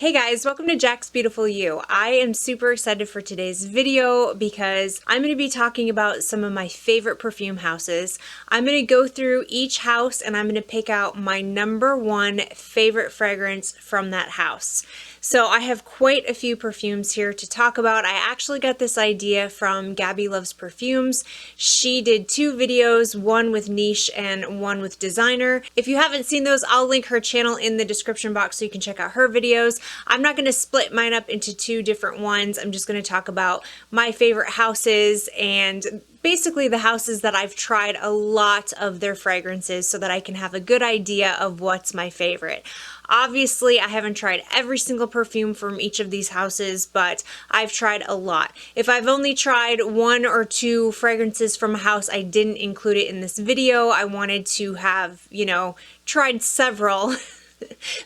Hey guys, welcome to Jaxbeautifulyou. I am super excited for today's video because I'm going to be talking about some of my favorite perfume houses. I'm going to go through each house and I'm going to pick out my #1 favorite fragrance from that house. So I have quite a few perfumes here to talk about. I actually got this idea from Gabby Loves Perfumes. She did 2 videos, one with niche and one with designer. If you haven't seen those, I'll link her channel in the description box so you can check out her videos. I'm not going to split mine up into 2 different ones. I'm just going to talk about my favorite houses and basically the houses that I've tried a lot of their fragrances so that I can have a good idea of what's my favorite. Obviously, I haven't tried every single perfume from each of these houses, but I've tried a lot. If I've only tried 1 or 2 fragrances from a house, I didn't include it in this video. I wanted to have, tried several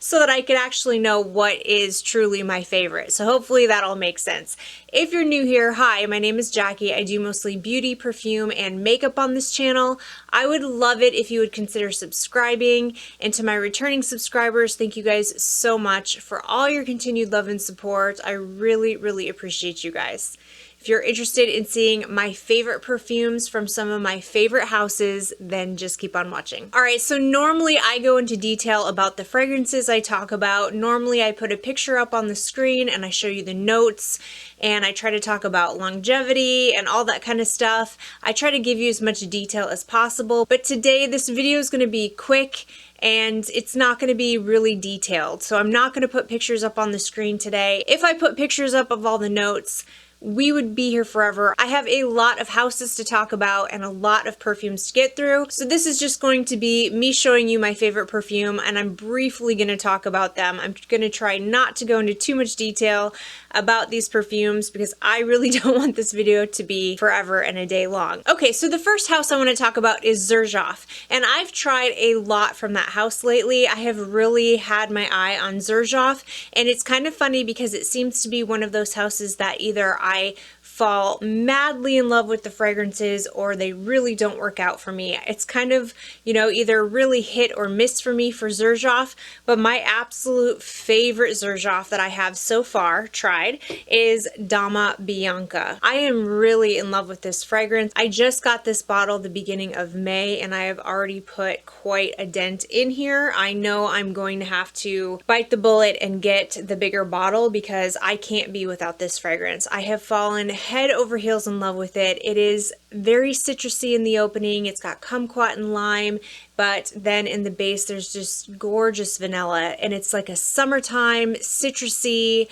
so that I could actually know what is truly my favorite. So hopefully that all makes sense. If you're new here, hi, my name is Jackie. I do mostly beauty, perfume, and makeup on this channel. I would love it if you would consider subscribing. And to my returning subscribers, thank you guys so much for all your continued love and support. I really, really appreciate you guys. If you're interested in seeing my favorite perfumes from some of my favorite houses, then just keep on watching. Alright, so normally I go into detail about the fragrances I talk about. Normally I put a picture up on the screen and I show you the notes and I try to talk about longevity and all that kind of stuff. I try to give you as much detail as possible, but today this video is going to be quick and it's not going to be really detailed. So I'm not going to put pictures up on the screen today. If I put pictures up of all the notes, we would be here forever. I have a lot of houses to talk about and a lot of perfumes to get through. So this is just going to be me showing you my favorite perfume and I'm briefly going to talk about them. I'm going to try not to go into too much detail about these perfumes because I really don't want this video to be forever and a day long. Okay, so the first house I want to talk about is Zerjoff. And I've tried a lot from that house lately. I have really had my eye on Zerjoff and it's kind of funny because it seems to be one of those houses that either I fall madly in love with the fragrances or they really don't work out for me. It's kind of, either really hit or miss for me for Zerjoff, but my absolute favorite Zerjoff that I have so far tried is DAMA BIANCA. I am really in love with this fragrance. I just got this bottle the beginning of May and I have already put quite a dent in here. I know I'm going to have to bite the bullet and get the bigger bottle because I can't be without this fragrance. I have fallen head over heels in love with it. It is very citrusy in the opening. It's got kumquat and lime, but then in the base there's just gorgeous vanilla and it's like a summertime citrusy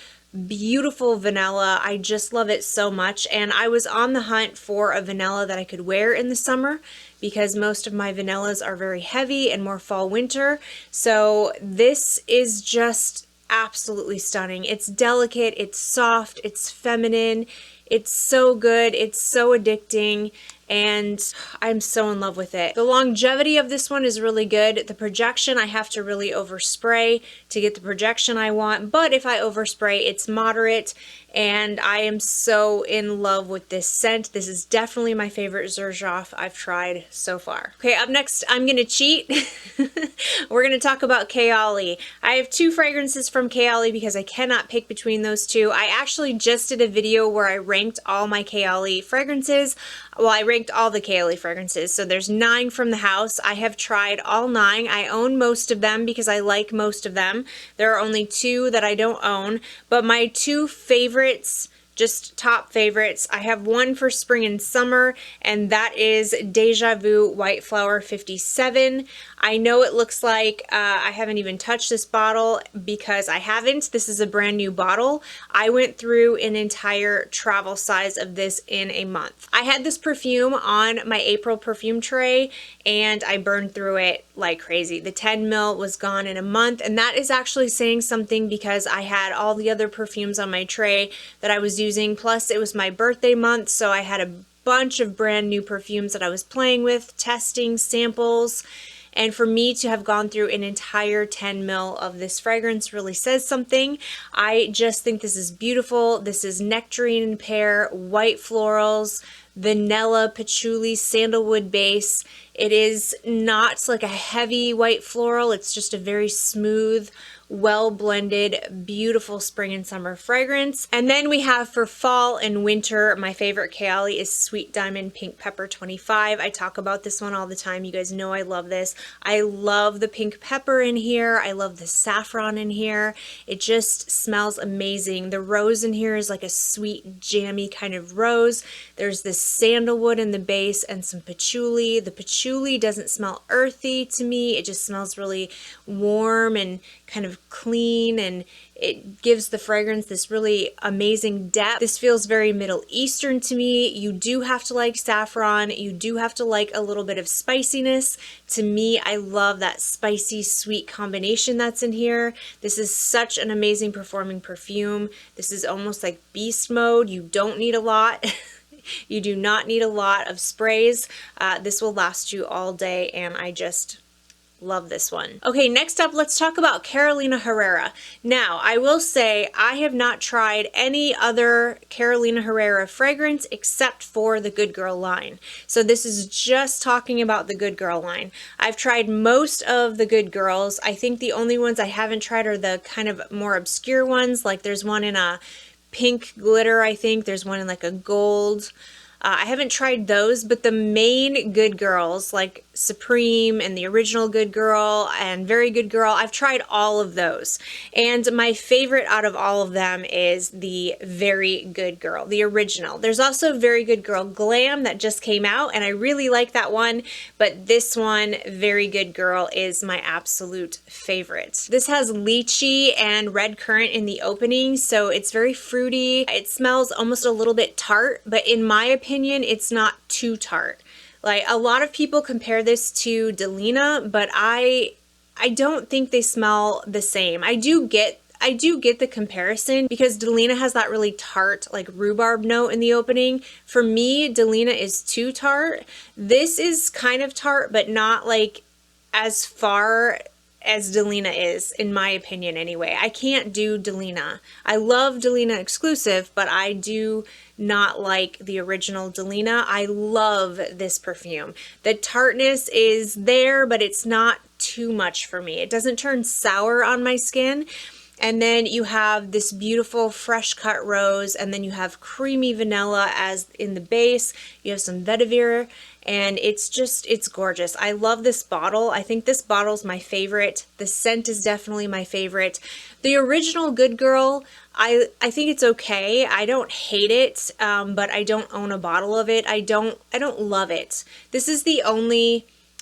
beautiful vanilla. I just love it so much and I was on the hunt for a vanilla that I could wear in the summer because most of my vanillas are very heavy and more fall winter. So this is just absolutely stunning. It's delicate, it's soft, it's feminine. It's so good, it's so addicting, and I'm so in love with it. The longevity of this one is really good. The projection, I have to really overspray to get the projection I want, but if I overspray, it's moderate, and I am so in love with this scent. This is definitely my favorite Zerjoff I've tried so far. Okay, up next, I'm gonna cheat. We're gonna talk about Kayali. I have 2 fragrances from Kayali because I cannot pick between those 2. I actually just did a video where I ranked all my Kayali fragrances. Well, I ranked all the Kayali fragrances, so there's 9 from the house. I have tried all 9. I own most of them because I like most of them. There are only 2 that I don't own, but my 2 favorites, just top favorites, I have one for spring and summer, and that is Déjà Vu White Flower 57. I know it looks like I haven't even touched this bottle because I haven't. This is a brand new bottle. I went through an entire travel size of this in a month. I had this perfume on my April perfume tray and I burned through it like crazy. The 10 ml was gone in a month, and that is actually saying something because I had all the other perfumes on my tray that I was using, plus it was my birthday month, so I had a bunch of brand new perfumes that I was playing with, testing, samples. And for me to have gone through an entire 10 ml of this fragrance really says something. I just think this is beautiful. This is nectarine and pear, white florals, vanilla, patchouli, sandalwood base. It is not like a heavy white floral. It's just a very smooth well blended, beautiful spring and summer fragrance. And then we have for fall and winter, my favorite Kayali is Sweet Diamond Pink Pepper 25. I talk about this one all the time. You guys know I love this. I love the pink pepper in here. I love the saffron in here. It just smells amazing. The rose in here is like a sweet, jammy kind of rose. There's this sandalwood in the base and some patchouli. The patchouli doesn't smell earthy to me. It just smells really warm and kind of clean, and it gives the fragrance this really amazing depth. This feels very Middle Eastern to me. You do have to like saffron. You do have to like a little bit of spiciness. To me, I love that spicy sweet combination that's in here. This is such an amazing performing perfume. This is almost like beast mode. You don't need a lot. You do not need a lot of sprays. This will last you all day, and I just love this one. Okay, next up, let's talk about Carolina Herrera. Now, I will say I have not tried any other Carolina Herrera fragrance except for the Good Girl line. So this is just talking about the Good Girl line. I've tried most of the Good Girls. I think the only ones I haven't tried are the kind of more obscure ones. Like there's one in a pink glitter, I think. There's one in like a gold. I haven't tried those, but the main Good Girls, like Supreme and the original Good Girl and Very Good Girl, I've tried all of those. And my favorite out of all of them is the Very Good Girl, the original. There's also Very Good Girl Glam that just came out, and I really like that one, but this one, Very Good Girl, is my absolute favorite. This has lychee and red currant in the opening, so it's very fruity. It smells almost a little bit tart, but in my opinion, it's not too tart. Like a lot of people compare this to Delina, but I don't think they smell the same. I do get the comparison because Delina has that really tart, like rhubarb note in the opening. For me, Delina is too tart. This is kind of tart, but not like as far as Delina is, in my opinion anyway. I can't do Delina. I love Delina exclusive, but I do not like the original Delina. I love this perfume. The tartness is there, but it's not too much for me. It doesn't turn sour on my skin. And then you have this beautiful fresh cut rose, and then you have creamy vanilla as in the base. You have some vetiver, and it's gorgeous. I love this bottle. I think this bottle's my favorite. The scent is definitely my favorite. The original Good Girl, I think it's okay. I don't hate it, but I don't own a bottle of it. I don't love it.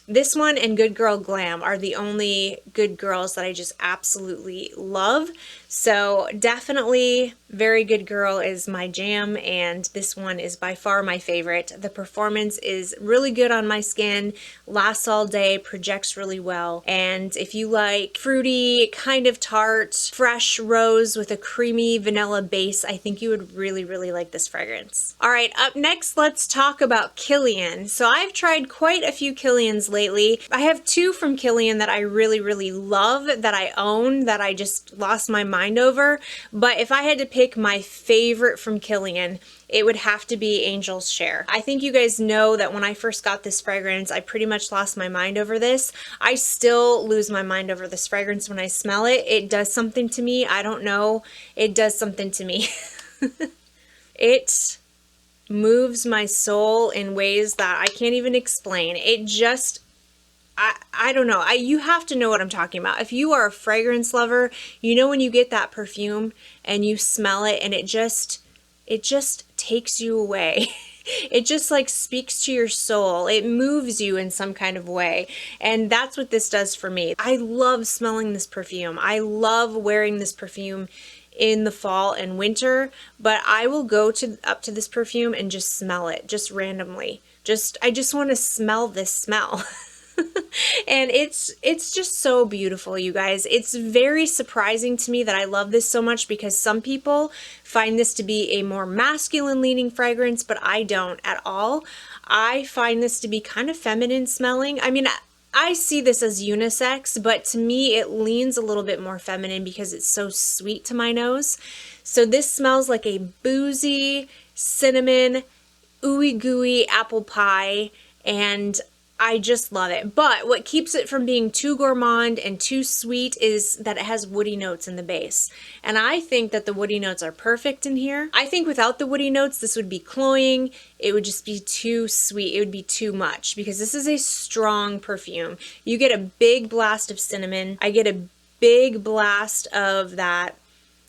This one and Good Girl Glam are the only Good Girls that I just absolutely love. So definitely Very Good Girl is my jam, and this one is by far my favorite. The performance is really good on my skin, lasts all day, projects really well. And if you like fruity, kind of tart, fresh rose with a creamy vanilla base, I think you would really, really like this fragrance. All right, up next, let's talk about Kilian. So I've tried quite a few Kilians lately. I have two from Kilian that I really, really love, that I own, that I just lost my mind over. But if I had to pick my favorite from Kilian, it would have to be Angel's Share. I think you guys know that when I first got this fragrance, I pretty much lost my mind over this. I still lose my mind over this fragrance when I smell it. It does something to me. I don't know. It does something to me. It moves my soul in ways that I can't even explain. It just, I don't know. You have to know what I'm talking about. If you are a fragrance lover, you know when you get that perfume and you smell it and it just takes you away. It just like speaks to your soul. It moves you in some kind of way. And that's what this does for me. I love smelling this perfume. I love wearing this perfume in the fall and winter, but I will go up to this perfume and just smell it just randomly. I just want to smell this smell. And it's just so beautiful, you guys. It's very surprising to me that I love this so much, because some people find this to be a more masculine leaning fragrance, but I don't at all. I find this to be kind of feminine smelling. I mean, I see this as unisex, but to me it leans a little bit more feminine because it's so sweet to my nose. So this smells like a boozy, cinnamon, ooey gooey apple pie, and I just love it. But what keeps it from being too gourmand and too sweet is that it has woody notes in the base. And I think that the woody notes are perfect in here. I think without the woody notes, this would be cloying. It would just be too sweet. It would be too much because this is a strong perfume. You get a big blast of cinnamon. I get a big blast of that.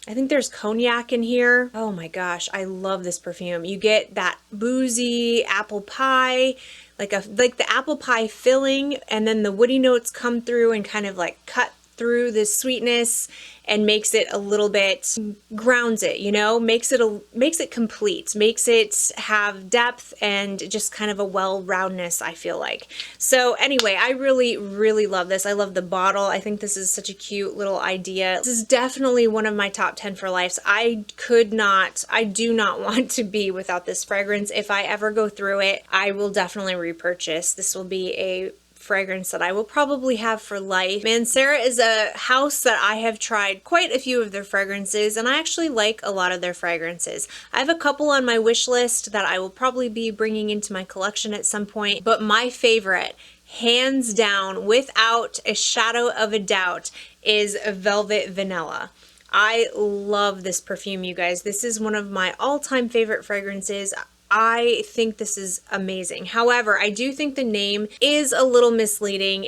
I think there's cognac in here. Oh my gosh, I love this perfume. You get that boozy apple pie, like the apple pie filling, and then the woody notes come through and kind of like cut through this sweetness and makes it a little bit, grounds it, you know, makes it complete, makes it have depth and just kind of a well-roundness, I feel like. So anyway, I really, really love this. I love the bottle. I think this is such a cute little idea. This is definitely one of my top 10 for life. I do not want to be without this fragrance. If I ever go through it, I will definitely repurchase. This will be a fragrance that I will probably have for life. Mancera is a house that I have tried quite a few of their fragrances, and I actually like a lot of their fragrances. I have a couple on my wish list that I will probably be bringing into my collection at some point, but my favorite, hands down, without a shadow of a doubt, is Velvet Vanilla. I love this perfume, you guys. This is one of my all-time favorite fragrances. I think this is amazing. However, I do think the name is a little misleading.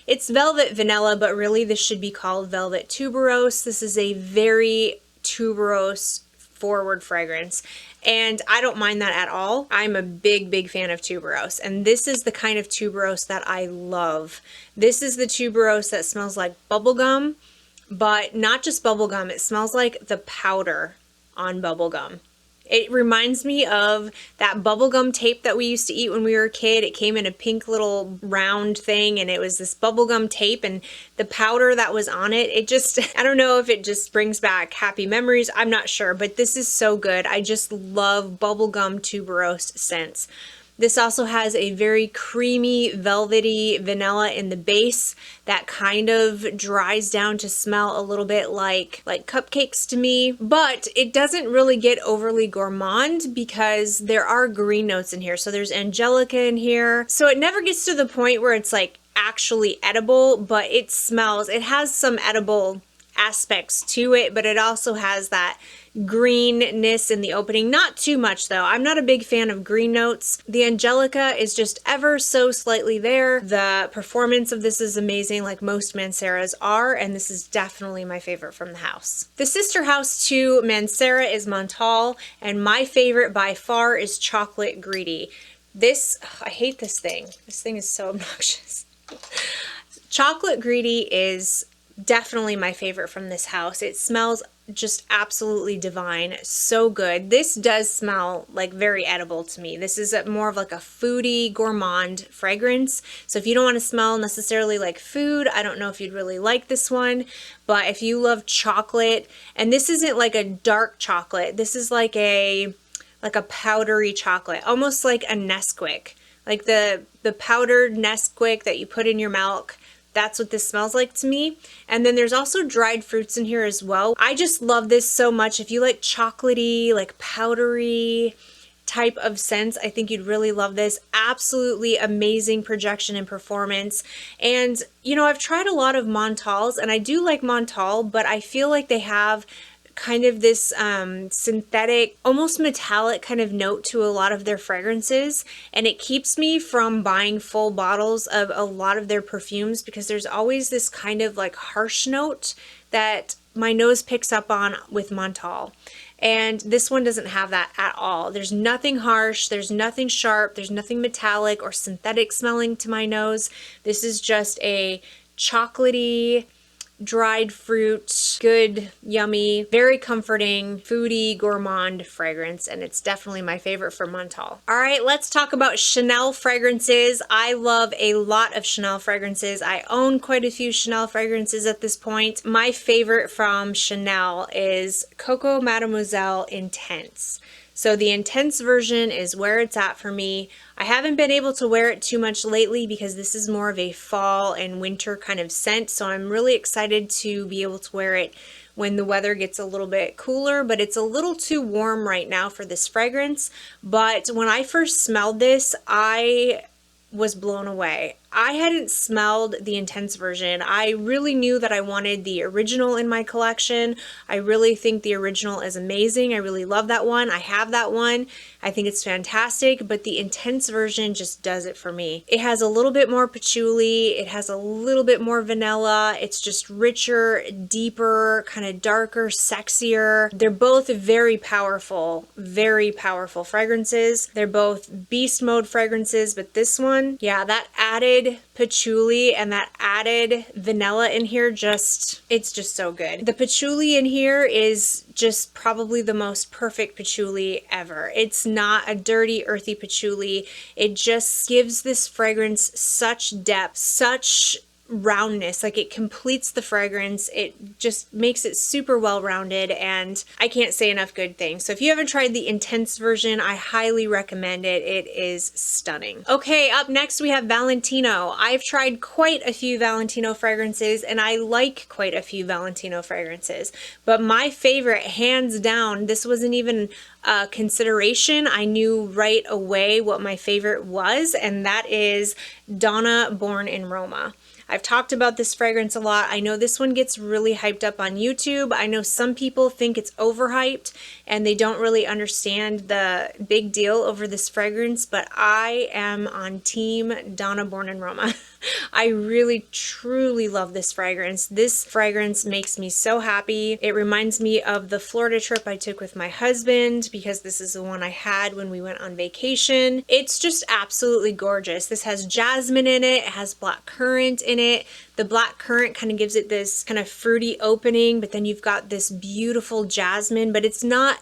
It's Velvet Vanilla, but really this should be called Velvet Tuberose. This is a very tuberose forward fragrance, and I don't mind that at all. I'm a big, big fan of tuberose, and this is the kind of tuberose that I love. This is the tuberose that smells like bubblegum, but not just bubblegum. It smells like the powder on bubblegum. It reminds me of that bubblegum tape that we used to eat when we were a kid. It came in a pink little round thing, and it was this bubblegum tape, and the powder that was on it, it just, I don't know if it just brings back happy memories. I'm not sure, but this is so good. I just love bubblegum tuberose scents. This also has a very creamy, velvety vanilla in the base that kind of dries down to smell a little bit like cupcakes to me, but it doesn't really get overly gourmand because there are green notes in here. So there's angelica in here. So it never gets to the point where it's like actually edible, but it smells, it has some edible aspects to it, but it also has that greenness in the opening. Not too much though. I'm not a big fan of green notes. The angelica is just ever so slightly there. The performance of this is amazing, like most Manceras are, and this is definitely my favorite from the house. The sister house to Mancera is Montale, and my favorite by far is Chocolate Greedy. This, I hate this thing. This thing is so obnoxious. Chocolate Greedy is definitely my favorite from this house. It smells just absolutely divine, so good. This does smell like very edible to me. This is more of like a foodie gourmand fragrance. So if you don't want to smell necessarily like food, I don't know if you'd really like this one, but if you love chocolate, and this isn't like a dark chocolate, this is like a powdery chocolate, almost like a Nesquik, like the powdered Nesquik that you put in your milk. That's what this smells like to me. And then there's also dried fruits in here as well. I just love this so much. If you like chocolatey, like powdery type of scents, I think you'd really love this. Absolutely amazing projection and performance. And you know, I've tried a lot of Montales, and I do like Montale, but I feel like they have kind of this synthetic, almost metallic kind of note to a lot of their fragrances, and it keeps me from buying full bottles of a lot of their perfumes because there's always this kind of like harsh note that my nose picks up on with Montale. And this one doesn't have that at all. There's nothing harsh, there's nothing sharp, there's nothing metallic or synthetic smelling to my nose. This is just a chocolatey, dried fruit, good, yummy, very comforting, foodie, gourmand fragrance, and it's definitely my favorite for Montale. All right, let's talk about Chanel fragrances. I love a lot of Chanel fragrances. I own quite a few Chanel fragrances at this point. My favorite from Chanel is Coco Mademoiselle Intense. So the Intense version is where it's at for me. I haven't been able to wear it too much lately because this is more of a fall and winter kind of scent. So I'm really excited to be able to wear it when the weather gets a little bit cooler, but it's a little too warm right now for this fragrance. But when I first smelled this, I was blown away. I hadn't smelled the intense version. I really knew that I wanted the original in my collection. I really think the original is amazing. I really love that one. I have that one. I think it's fantastic, but the intense version just does it for me. It has a little bit more patchouli. It has a little bit more vanilla. It's just richer, deeper, kind of darker, sexier. They're both very powerful fragrances. They're both beast mode fragrances, but this one, yeah, that added patchouli and that added vanilla in here, it's just so good. The patchouli in here is just probably the most perfect patchouli ever. It's not a dirty, earthy patchouli. It just gives this fragrance such depth, such roundness. Like, it completes the fragrance. It just makes it super well rounded, and I can't say enough good things. So if you haven't tried the intense version, I highly recommend it. It is stunning. Okay, up next we have Valentino. I've tried quite a few Valentino fragrances, and I like quite a few Valentino fragrances, but my favorite, hands down, this wasn't even a consideration. I knew right away what my favorite was, and that is Donna Born in Roma. I've talked about this fragrance a lot. I know this one gets really hyped up on YouTube. I know some people think it's overhyped and they don't really understand the big deal over this fragrance, but I am on team Donna Born in Roma. I really, truly love this fragrance. This fragrance makes me so happy. It reminds me of the Florida trip I took with my husband, because this is the one I had when we went on vacation. It's just absolutely gorgeous. This has jasmine in it. It has black currant in it. The black currant kind of gives it this kind of fruity opening, but then you've got this beautiful jasmine, but it's not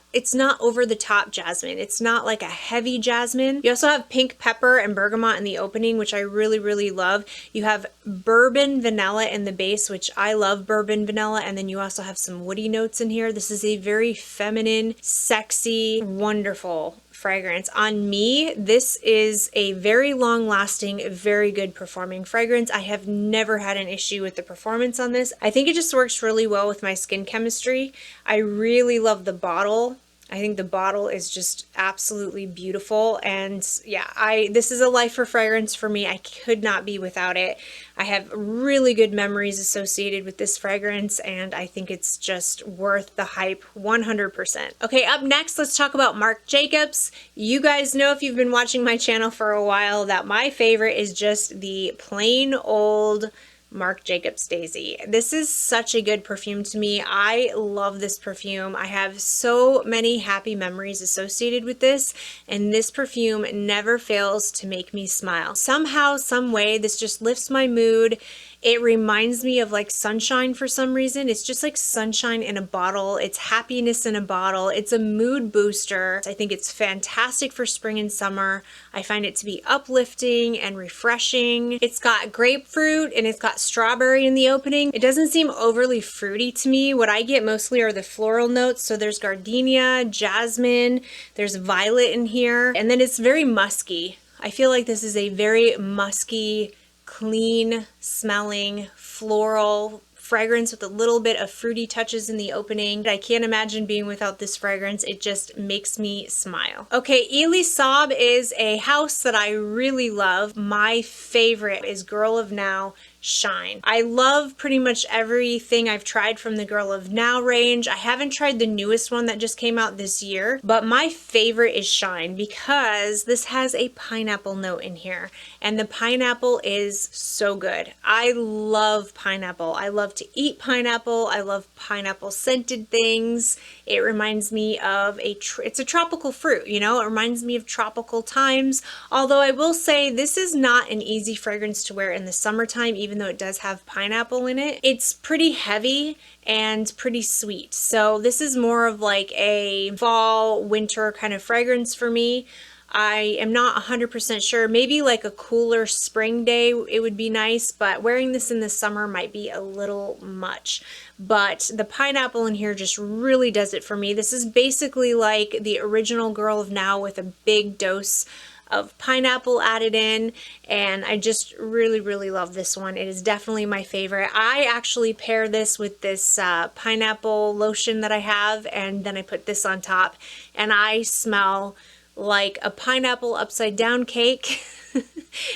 over the top jasmine. It's not like a heavy jasmine. You also have pink pepper and bergamot in the opening, which I really, really love. You have bourbon vanilla in the base, which I love bourbon vanilla, and then you also have some woody notes in here. This is a very feminine, sexy, wonderful fragrance. On me, this is a very long lasting, very good performing fragrance. I have never had an issue with the performance on this. I think it just works really well with my skin chemistry. I really love the bottle. I think the bottle is just absolutely beautiful, and yeah, this is a lifer fragrance for me. I could not be without it. I have really good memories associated with this fragrance, and I think it's just worth the hype 100%. Okay, up next, let's talk about Marc Jacobs. You guys know, if you've been watching my channel for a while, that my favorite is just the plain old Marc Jacobs Daisy. This is such a good perfume to me. I love this perfume. I have so many happy memories associated with this, and this perfume never fails to make me smile. Somehow, some way, this just lifts my mood. It reminds me of like sunshine for some reason. It's just like sunshine in a bottle. It's happiness in a bottle. It's a mood booster. I think it's fantastic for spring and summer. I find it to be uplifting and refreshing. It's got grapefruit and it's got strawberry in the opening. It doesn't seem overly fruity to me. What I get mostly are the floral notes. So there's gardenia, jasmine, there's violet in here, and then it's very musky. I feel like this is a very musky, clean smelling floral fragrance with a little bit of fruity touches in the opening. I can't imagine being without this fragrance. It just makes me smile. Okay, Elie Saab is a house that I really love. My favorite is Girl of Now Shine. I love pretty much everything I've tried from the Girl of Now range. I haven't tried the newest one that just came out this year, but my favorite is Shine because this has a pineapple note in here, and the pineapple is so good. I love pineapple. I love to eat pineapple. I love pineapple scented things. It reminds me of it's a tropical fruit, you know? It reminds me of tropical times. Although I will say this is not an easy fragrance to wear in the summertime, even though it does have pineapple in it. It's pretty heavy and pretty sweet. So this is more of like a fall, winter kind of fragrance for me. I am not 100% sure. Maybe like a cooler spring day, it would be nice, but wearing this in the summer might be a little much. But the pineapple in here just really does it for me. This is basically like the original Girl of Now with a big dose of pineapple added in, and I just really, really love this one. It is definitely my favorite. I actually pair this with this pineapple lotion that I have, and then I put this on top, and I smell like a pineapple upside down cake.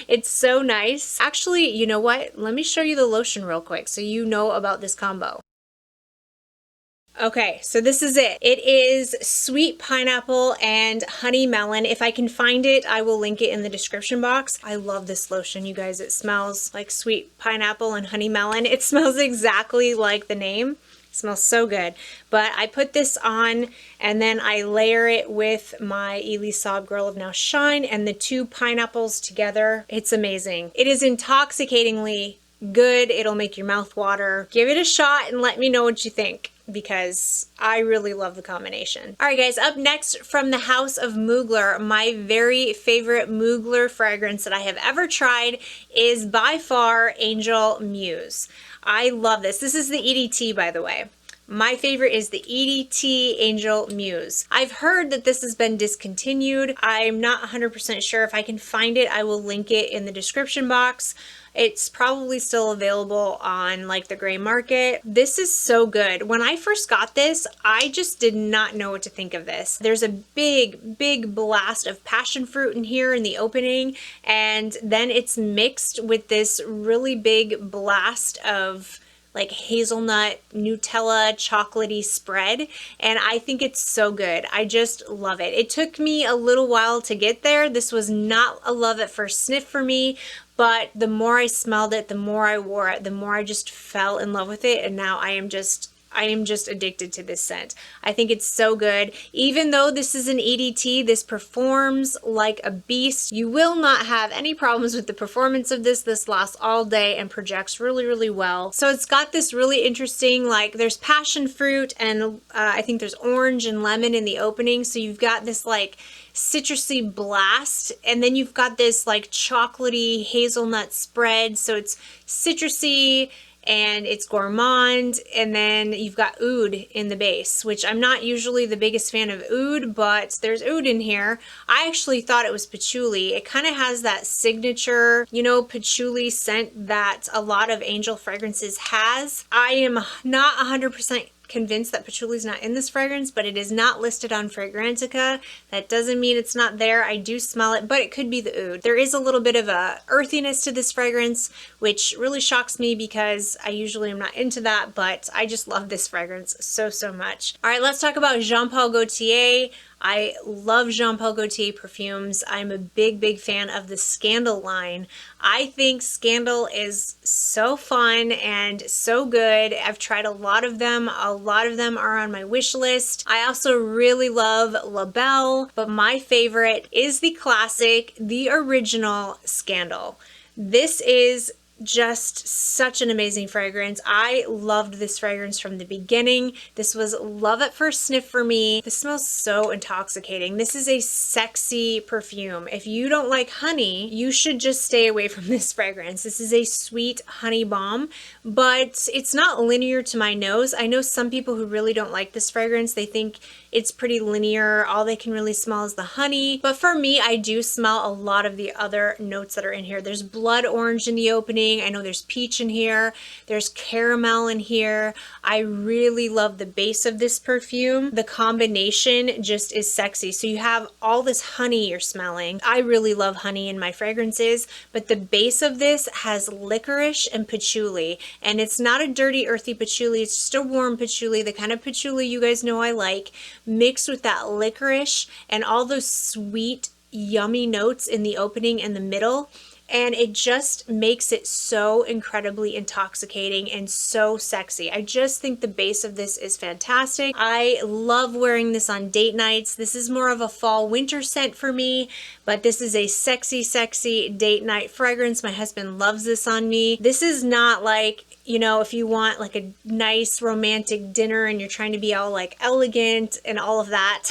It's so nice. Actually, you know what? Let me show you the lotion real quick so you know about this combo. Okay, so this is it. It is sweet pineapple and honey melon. If I can find it, I will link it in the description box. I love this lotion, you guys. It smells like sweet pineapple and honey melon. It smells exactly like the name. It smells so good. But I put this on and then I layer it with my Elie Saab Girl of Now Shine and the two pineapples together. It's amazing. It is intoxicatingly good. It'll make your mouth water. Give it a shot and let me know what you think, because I really love the combination. All right, guys, up next from the house of Mugler, my very favorite Mugler fragrance that I have ever tried is by far Angel Muse. I love this. This is the EDT, by the way. My favorite is the EDT Angel Muse. I've heard that this has been discontinued. I'm not 100% sure. If I can find it, I will link it in the description box. It's probably still available on like the gray market. This is so good. When I first got this, I just did not know what to think of this. There's a big blast of passion fruit in here in the opening, and then it's mixed with this really big blast of like hazelnut, Nutella, chocolatey spread, and I think it's so good. I just love it. It took me a little while to get there. This was not a love at first sniff for me, but the more I smelled it, the more I wore it, the more I just fell in love with it, and now I am just addicted to this scent. I think it's so good. Even though this is an EDT, this performs like a beast. You will not have any problems with the performance of this. This lasts all day and projects really well. So it's got this really interesting, like there's passion fruit and I think there's orange and lemon in the opening. So you've got this like citrusy blast, and then you've got this like chocolatey hazelnut spread. So it's citrusy and it's gourmand, and then you've got oud in the base, which I'm not usually the biggest fan of oud, but there's oud in here. I actually thought it was patchouli. It kind of has that signature, you know, patchouli scent that a lot of Angel fragrances has. I am not 100% convinced that patchouli is not in this fragrance, but it is not listed on Fragrantica. That doesn't mean it's not there. I do smell it, but it could be the oud. There is a little bit of a earthiness to this fragrance, which really shocks me because I usually am not into that, but I just love this fragrance so much. All right, let's talk about Jean Paul Gaultier. I love Jean Paul Gaultier perfumes. I'm a big fan of the Scandal line. I think Scandal is so fun and so good. I've tried a lot of them. A lot of them are on my wish list. I also really love La Belle, but my favorite is the classic, the original Scandal. This is just such an amazing fragrance. I loved this fragrance from the beginning. This was love at first sniff for me. This smells so intoxicating. This is a sexy perfume. If you don't like honey, you should just stay away from this fragrance. This is a sweet honey bomb, but it's not linear to my nose. I know some people who really don't like this fragrance. They think it's pretty linear. All they can really smell is the honey. But for me, I do smell a lot of the other notes that are in here. There's blood orange in the opening. I know there's peach in here. There's caramel in here. I really love the base of this perfume. The combination just is sexy. So you have all this honey you're smelling. I really love honey in my fragrances, but the base of this has licorice and patchouli. And it's not a dirty, earthy patchouli. It's just a warm patchouli, the kind of patchouli you guys know I like, mixed with that licorice and all those sweet, yummy notes in the opening and the middle. And it just makes it so incredibly intoxicating and so sexy. I just think the base of this is fantastic. I love wearing this on date nights. This is more of a fall winter scent for me, but this is a sexy date night fragrance. My husband loves this on me. This is not like, you know, if you want like a nice romantic dinner and you're trying to be all like elegant and all of that.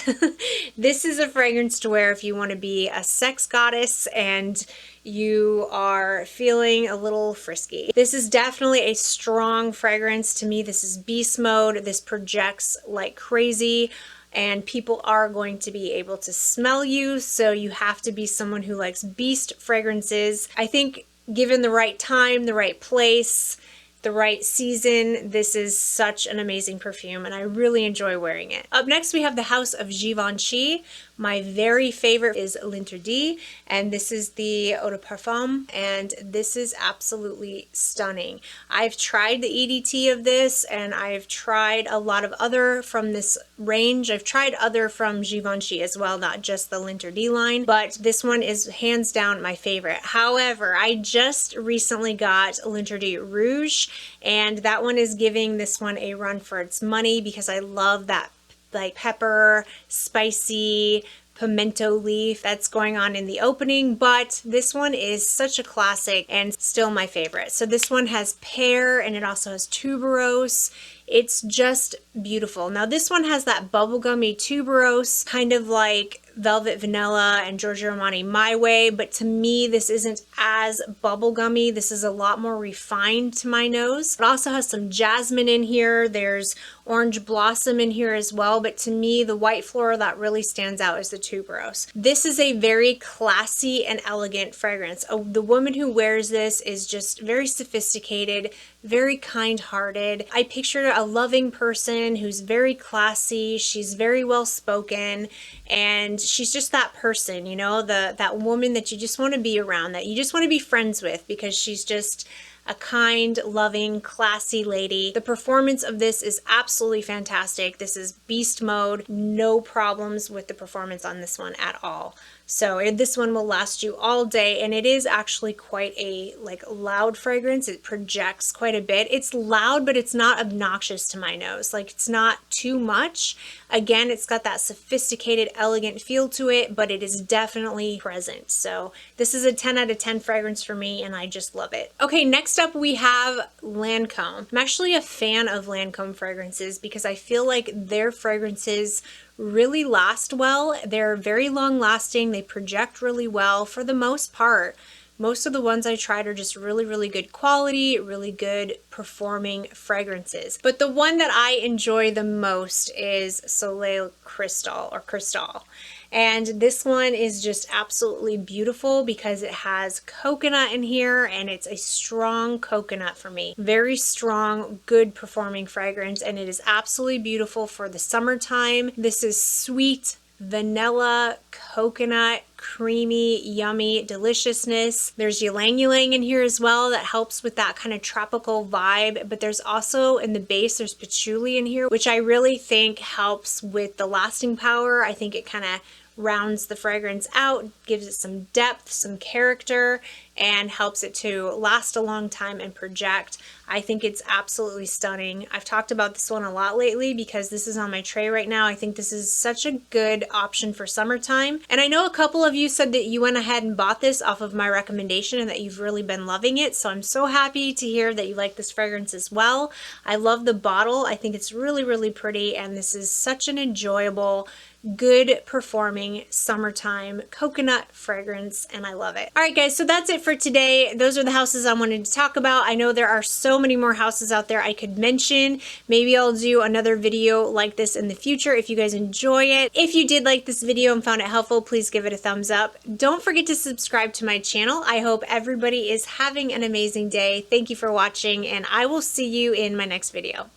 This is a fragrance to wear if you want to be a sex goddess and you are feeling a little frisky. This is definitely a strong fragrance to me. This is beast mode. This projects like crazy, and people are going to be able to smell you, so you have to be someone who likes beast fragrances. I think given the right time, the right place, the right season, this is such an amazing perfume and I really enjoy wearing it. Up next we have the house of Givenchy. My very favorite is L'Interdit, and this is the Eau de Parfum, and this is absolutely stunning. I've tried the EDT of this, and I've tried a lot of other from this range. I've tried other from Givenchy as well, not just the L'Interdit line, but this one is hands down my favorite. However, I just recently got L'Interdit Rouge, and that one is giving this one a run for its money because I love that like pepper, spicy, pimento leaf that's going on in the opening, but this one is such a classic and still my favorite. So this one has pear and it also has tuberose. It's just beautiful. Now this one has that bubblegummy tuberose, kind of like Velvet Vanilla and Giorgio Armani My Way, but to me this isn't as bubblegummy. This is a lot more refined to my nose. It also has some jasmine in here. There's orange blossom in here as well, but to me the white floral that really stands out is the tuberose. This is a very classy and elegant fragrance. The woman who wears this is just very sophisticated, very kind-hearted. I picture a loving person who's very classy. She's very well spoken, and she's just that person, you know, that woman that you just want to be around, that you just want to be friends with because she's just a kind, loving, classy lady. The performance of this is absolutely fantastic. This is beast mode. No problems with the performance on this one at all. So this one will last you all day, and it is actually quite a loud fragrance. It projects quite a bit. It's loud, but it's not obnoxious to my nose. Like, it's not too much. Again, it's got that sophisticated, elegant feel to it, but it is definitely present. So this is a 10 out of 10 fragrance for me, and I just love it. Okay, next up we have Lancome. I'm actually a fan of Lancome fragrances because I feel like their fragrances really last well. They're very long lasting. They project really well for the most part. Most of the ones I tried are just really, really good quality, really good performing fragrances. But the one that I enjoy the most is Soleil Cristal or Cristal. And this one is just absolutely beautiful because it has coconut in here, and it's a strong coconut for me. Very strong, good performing fragrance, and it is absolutely beautiful for the summertime. This is sweet, vanilla, coconut, creamy, yummy deliciousness. There's ylang ylang in here as well that helps with that kind of tropical vibe, but there's also in the base there's patchouli in here, which I really think helps with the lasting power. I think it kind of rounds the fragrance out, gives it some depth, some character, and helps it to last a long time and project. I think it's absolutely stunning. I've talked about this one a lot lately because this is on my tray right now. I think this is such a good option for summertime. And I know a couple of you said that you went ahead and bought this off of my recommendation and that you've really been loving it. So I'm so happy to hear that you like this fragrance as well. I love the bottle. I think it's really, really pretty, and this is such an enjoyable, good performing summertime coconut fragrance, and I love it. All right guys, so that's it for today. Those are the houses I wanted to talk about. I know there are so many more houses out there I could mention. Maybe I'll do another video like this in the future if you guys enjoy it. If you did like this video and found it helpful, please give it a thumbs up. Don't forget to subscribe to my channel. I hope everybody is having an amazing day. Thank you for watching, and I will see you in my next video.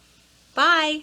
Bye!